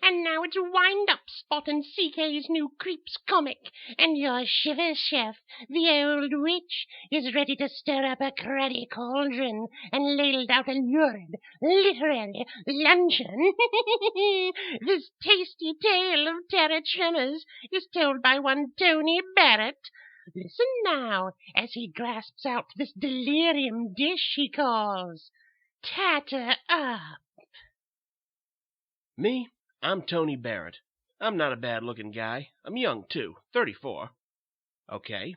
And now it's wind-up spot in CK's new Creeps comic, and your shiver chef, the old witch, is ready to stir up a cruddy cauldron and ladle out a lurid, literary luncheon. This tasty tale of terror tremors is told by one Tony Barrett. Listen now, as he grasps out this delirium dish he calls Tatter Up. Me? I'm Tony Barrett. I'm not a bad-looking guy. I'm young, too, 34. Okay,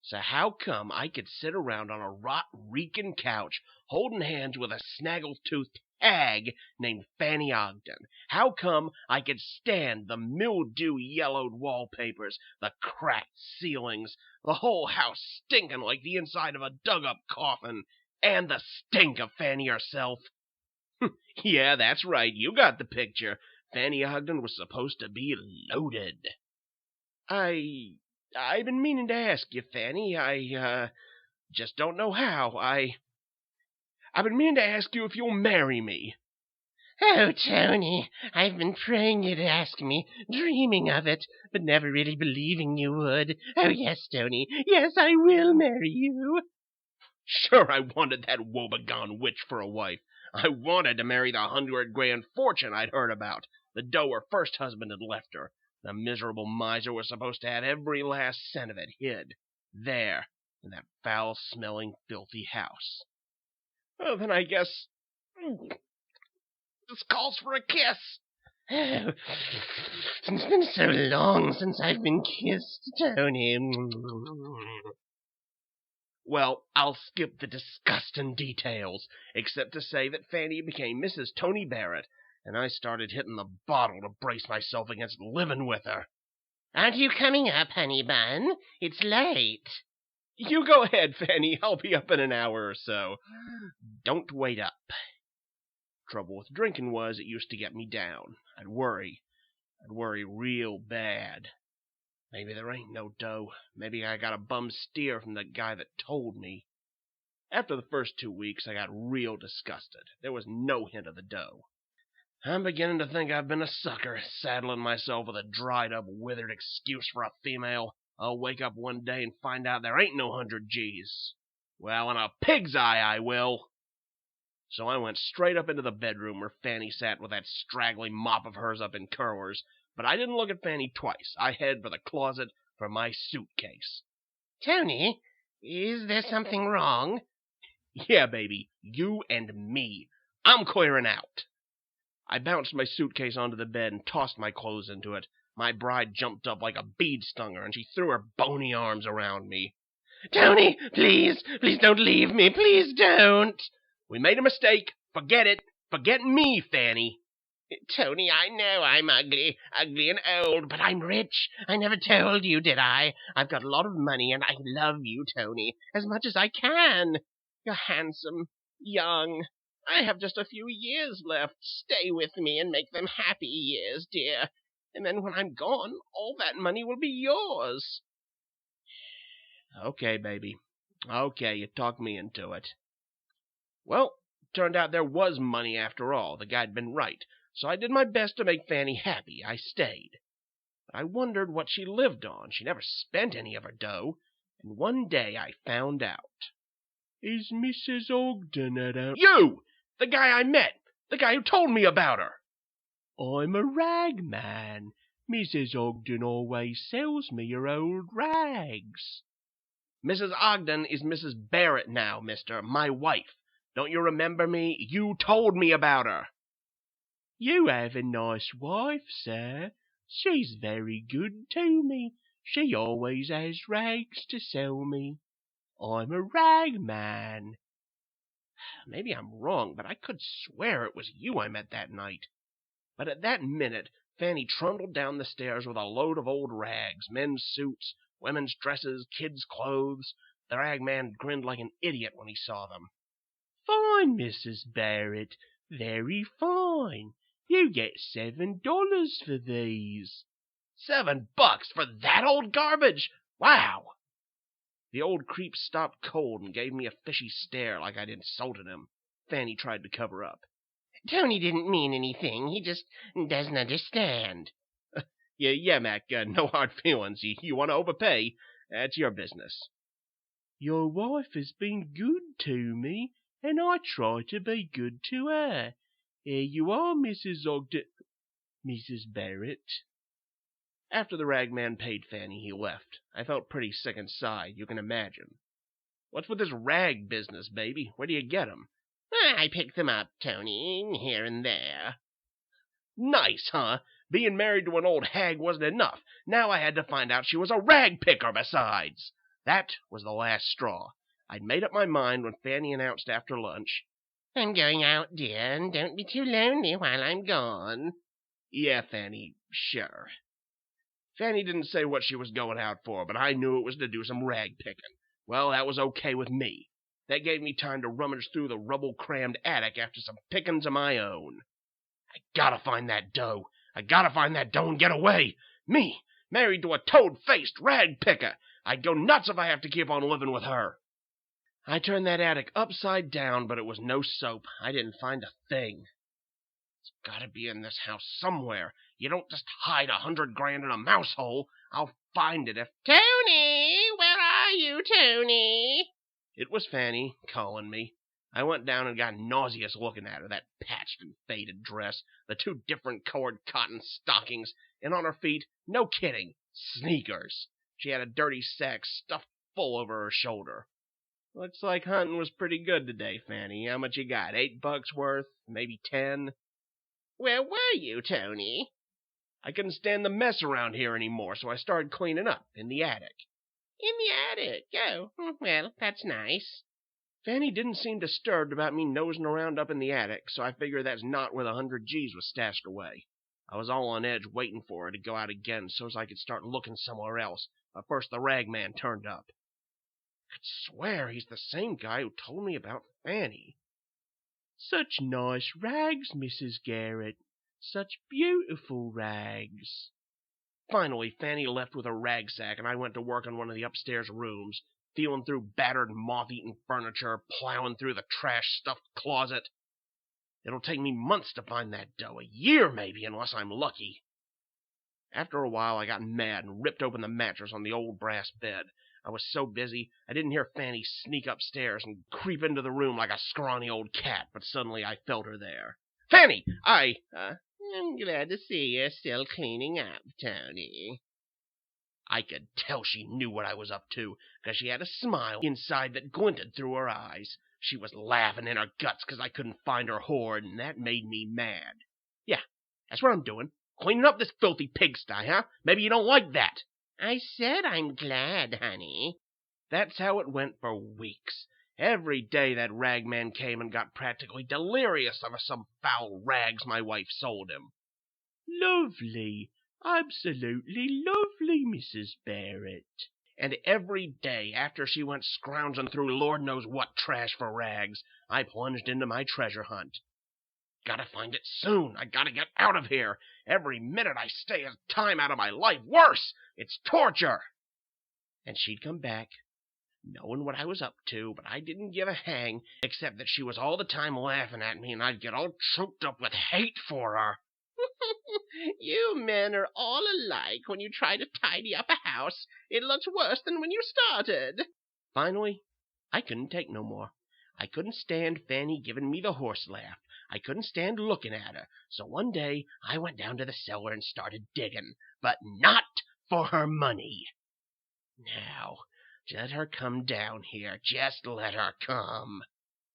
so how come I could sit around on a rot-reeking couch holding hands with a snaggle-toothed hag named Fanny Ogden? How come I could stand the mildew-yellowed wallpapers, the cracked ceilings, the whole house stinking like the inside of a dug-up coffin, and the stink of Fanny herself? Yeah, that's right, you got the picture. Fanny Ogden was supposed to be loaded. I've been meaning to ask you, Fanny. I just don't know how. I've been meaning to ask you if you'll marry me. Oh, Tony, I've been praying you to ask me, dreaming of it, but never really believing you would. Oh, yes, Tony, yes, I will marry you. Sure, I wanted that woebegone witch for a wife. I wanted to marry the $100,000 fortune I'd heard about, the dough her first husband had left her. The miserable miser was supposed to have every last cent of it hid, there, in that foul-smelling, filthy house. Well, then I guess this calls for a kiss. Oh, it's been so long since I've been kissed, Tony. Well, I'll skip the disgusting details, except to say that Fanny became Mrs. Tony Barrett, and I started hitting the bottle to brace myself against living with her. Aren't you coming up, honey bun? It's late. You go ahead, Fanny. I'll be up in an hour or so. Don't wait up. Trouble with drinking was it used to get me down. I'd worry real bad. Maybe there ain't no dough. Maybe I got a bum steer from the guy that told me. After the first 2 weeks, I got real disgusted. There was no hint of the dough. I'm beginning to think I've been a sucker, saddling myself with a dried-up, withered excuse for a female. I'll wake up one day and find out there ain't no 100 G's. Well, in a pig's eye, I will. So I went straight up into the bedroom where Fanny sat with that straggly mop of hers up in curlers. But I didn't look at Fanny twice. I headed for the closet for my suitcase. Tony, is there something wrong? Yeah, baby, you and me. I'm clearing out. I bounced my suitcase onto the bed and tossed my clothes into it. My bride jumped up like a bead stunger, and she threw her bony arms around me. Tony, please don't leave me. Please don't. We made a mistake. Forget it. Forget me, Fanny. Tony, I know I'm ugly and old, but I'm rich. I never told you, did I? I've got a lot of money, and I love you, Tony, as much as I can. You're handsome, young. I have just a few years left. Stay with me and make them happy years, dear. And then when I'm gone, all that money will be yours. Okay, baby. Okay, you talked me into it. Well, turned out there was money after all. The guy'd been right. So I did my best to make Fanny happy. I stayed. But I wondered what she lived on. She never spent any of her dough. And one day I found out. Is Mrs. Ogden at home? You! The guy I met! The guy who told me about her! I'm a rag man. Mrs. Ogden always sells me her old rags. Mrs. Ogden is Mrs. Barrett now, mister, my wife. Don't you remember me? You told me about her. You have a nice wife, sir. She's very good to me. She always has rags to sell me. I'm a rag man. Maybe I'm wrong, but I could swear it was you I met that night. But at that minute, Fanny trundled down the stairs with a load of old rags, men's suits, women's dresses, kids' clothes. The rag man grinned like an idiot when he saw them. Fine, Mrs. Barrett. Very fine. You get $7 for these. $7 for that old garbage? Wow! The old creep stopped cold and gave me a fishy stare like I'd insulted him. Fanny tried to cover up. Tony didn't mean anything. He just doesn't understand. Yeah, Mac, no hard feelings. You want to overpay, that's your business. Your wife has been good to me, and I try to be good to her. Here you are, Mrs. Barrett. After the ragman paid Fanny, he left. I felt pretty sick inside, you can imagine. What's with this rag business, baby? Where do you get 'em? I pick them up, Tony, here and there. Nice, huh? Being married to an old hag wasn't enough. Now I had to find out she was a rag picker besides. That was the last straw. I'd made up my mind when Fanny announced after lunch, I'm going out, dear, and don't be too lonely while I'm gone. Yeah, Fanny, sure. Fanny didn't say what she was going out for, but I knew it was to do some rag picking. Well, that was okay with me. That gave me time to rummage through the rubble-crammed attic after some pickings of my own. I gotta find that dough. I gotta find that dough and get away. Me, married to a toad-faced rag picker. I'd go nuts if I have to keep on living with her. I turned that attic upside down, but it was no soap. I didn't find a thing. It's gotta be in this house somewhere. You don't just hide $100 grand in a mouse hole. I'll find it if... Tony! Where are you, Tony? It was Fanny calling me. I went down and got nauseous looking at her, that patched and faded dress, the 2 different colored cotton stockings, and on her feet, no kidding, sneakers. She had a dirty sack stuffed full over her shoulder. Looks like hunting was pretty good today, Fanny. How much you got? $8 worth? Maybe 10? Where were you, Tony? I couldn't stand the mess around here anymore, so I started cleaning up in the attic. In the attic? Oh, well, that's nice. Fanny didn't seem disturbed about me nosing around up in the attic, so I figured that's not where the 100 G's was stashed away. I was all on edge waiting for her to go out again so's I could start looking somewhere else, but first the ragman turned up. I could swear he's the same guy who told me about Fanny. Such nice rags, Mrs. Garrett. Such beautiful rags. Finally, Fanny left with her rag sack, and I went to work on one of the upstairs rooms, feeling through battered, moth-eaten furniture, plowing through the trash-stuffed closet. It'll take me months to find that dough, a year maybe, unless I'm lucky. After a while, I got mad and ripped open the mattress on the old brass bed. I was so busy, I didn't hear Fanny sneak upstairs and creep into the room like a scrawny old cat, but suddenly I felt her there. Fanny, I'm glad to see you're still cleaning up, Tony. I could tell she knew what I was up to, because she had a smile inside that glinted through her eyes. She was laughing in her guts because I couldn't find her hoard, and that made me mad. Yeah, that's what I'm doing. Cleaning up this filthy pigsty, huh? Maybe you don't like that. I said I'm glad, honey. That's how it went for weeks. Every day that ragman came and got practically delirious over some foul rags my wife sold him. Lovely. Absolutely lovely, Mrs. Barrett. And every day after she went scrounging through Lord knows what trash for rags, I plunged into my treasure hunt. Gotta find it soon. I gotta get out of here. Every minute I stay is time out of my life. Worse! It's torture! And she'd come back, knowing what I was up to, but I didn't give a hang, except that she was all the time laughing at me, and I'd get all choked up with hate for her. You men are all alike. When you try to tidy up a house, it looks worse than when you started. Finally, I couldn't take no more. I couldn't stand Fanny giving me the horse laugh. I couldn't stand looking at her. So one day I went down to the cellar and started digging, but not for her money. Now, let her come down here. Just let her come.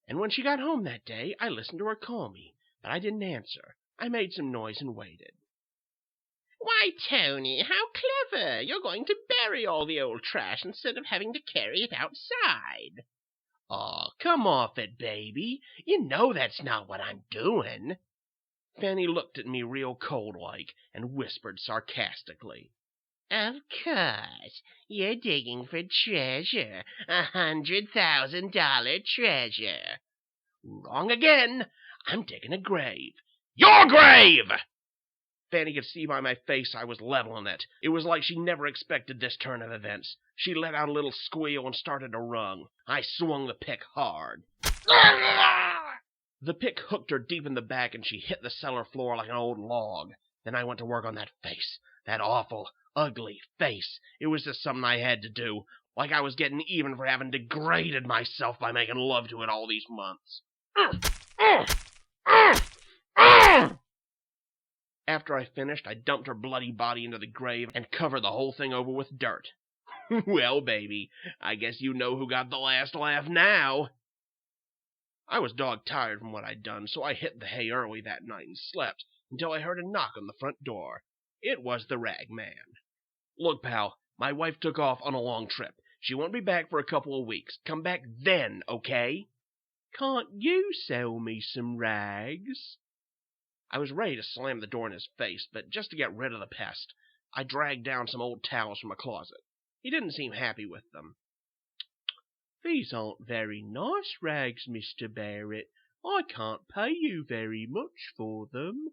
And when she got home that day, I listened to her call me, but I didn't answer. I made some noise and waited. Why, Tony, how clever! You're going to bury all the old trash instead of having to carry it outside. Oh, come off it, baby. You know that's not what I'm doing. Fanny looked at me real cold-like and whispered sarcastically. Of course. You're digging for treasure. $100,000 treasure. Wrong again. I'm digging a grave. Your grave! Fanny could see by my face I was leveling it. It was like she never expected this turn of events. She let out a little squeal and started to rung. I swung the pick hard. The pick hooked her deep in the back, and she hit the cellar floor like an old log. Then I went to work on that face, that awful, ugly face. It was just something I had to do, like I was getting even for having degraded myself by making love to it all these months. After I finished, I dumped her bloody body into the grave and covered the whole thing over with dirt. Well, baby, I guess you know who got the last laugh now. I was dog-tired from what I'd done, so I hit the hay early that night and slept until I heard a knock on the front door. It was the rag man. Look, pal, my wife took off on a long trip. She won't be back for a couple of weeks. Come back then, okay? Can't you sell me some rags? I was ready to slam the door in his face, but just to get rid of the pest, I dragged down some old towels from a closet. He didn't seem happy with them. These aren't very nice rags, Mr. Barrett. I can't pay you very much for them.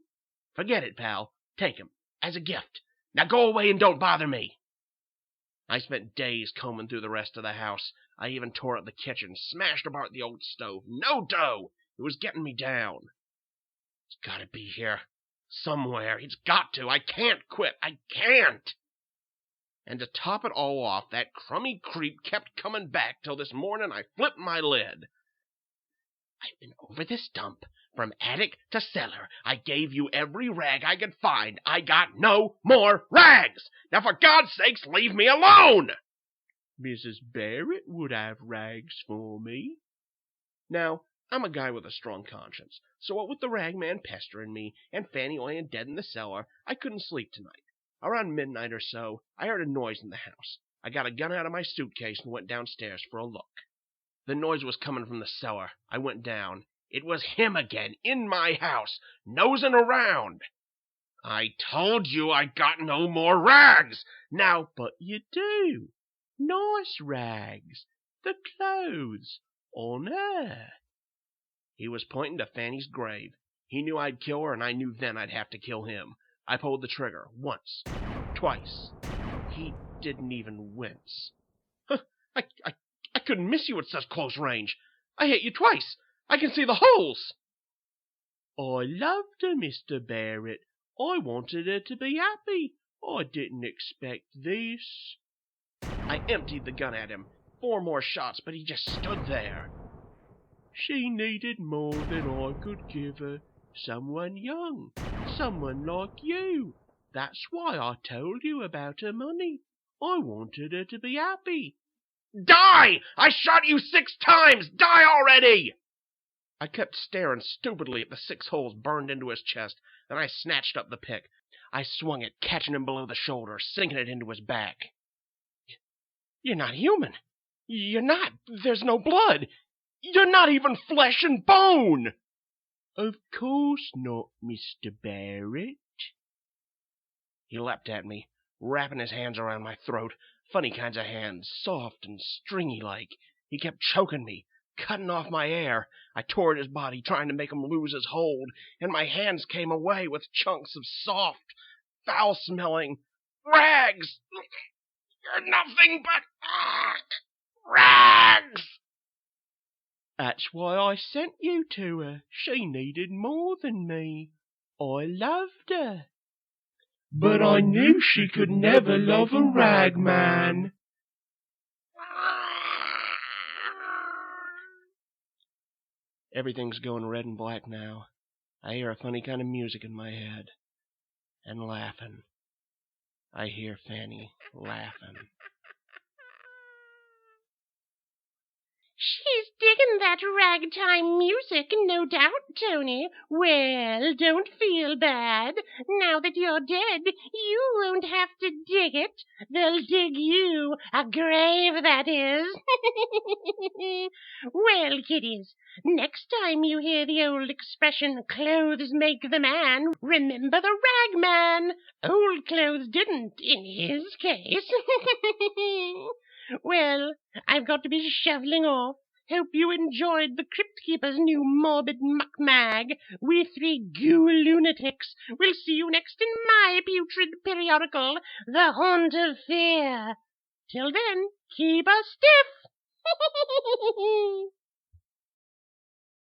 Forget it, pal. Take 'em, as a gift. Now go away and don't bother me. I spent days combing through the rest of the house. I even tore up the kitchen, smashed apart the old stove. No dough! It was getting me down. It's gotta be here. Somewhere. It's got to. I can't quit. I can't. And to top it all off, that crummy creep kept coming back till this morning I flipped my lid. I've been over this dump, from attic to cellar. I gave you every rag I could find. I got no more rags! Now for God's sakes, leave me alone! Mrs. Barrett would have rags for me. Now, I'm a guy with a strong conscience, so what with the rag man pestering me and Fanny laying dead in the cellar, I couldn't sleep tonight. Around midnight or so, I heard a noise in the house. I got a gun out of my suitcase and went downstairs for a look. The noise was coming from the cellar. I went down. It was him again, in my house, nosing around. I told you I got no more rags! Now, but you do. Nice rags. The clothes. On her. He was pointing to Fanny's grave. He knew I'd kill her, and I knew then I'd have to kill him. I pulled the trigger, once, twice. He didn't even wince. I couldn't miss you at such close range. I hit you twice. I can see the holes. I loved her, Mr. Barrett. I wanted her to be happy. I didn't expect this. I emptied the gun at him. 4 more shots, but he just stood there. She needed more than I could give her. Someone young. Someone like you. That's why I told you about her money. I wanted her to be happy. Die! I shot you 6 times! Die already! I kept staring stupidly at the 6 holes burned into his chest, then I snatched up the pick. I swung it, catching him below the shoulder, sinking it into his back. You're not human. You're not. There's no blood. You're not even flesh and bone. Of course not, Mr. Barrett. He leapt at me, wrapping his hands around my throat. Funny kinds of hands, soft and stringy-like. He kept choking me, cutting off my air. I tore at his body, trying to make him lose his hold, and my hands came away with chunks of soft, foul-smelling rags. You're nothing but rags! That's why I sent you to her. She needed more than me. I loved her. But I knew she could never love a rag man. Everything's going red and black now. I hear a funny kind of music in my head. And laughing. I hear Fanny laughing. She's digging that ragtime music, no doubt, Tony. Well, don't feel bad. Now that you're dead, you won't have to dig it. They'll dig you. A grave, that is. Well, kiddies, next time you hear the old expression, clothes make the man, remember the rag man. Old clothes didn't, in his case. Well, I've got to be shoveling off. Hope you enjoyed the Crypt Keeper's new morbid muck mag. We 3 goo lunatics will see you next in my putrid periodical, The Haunt of Fear. Till then, keep us stiff.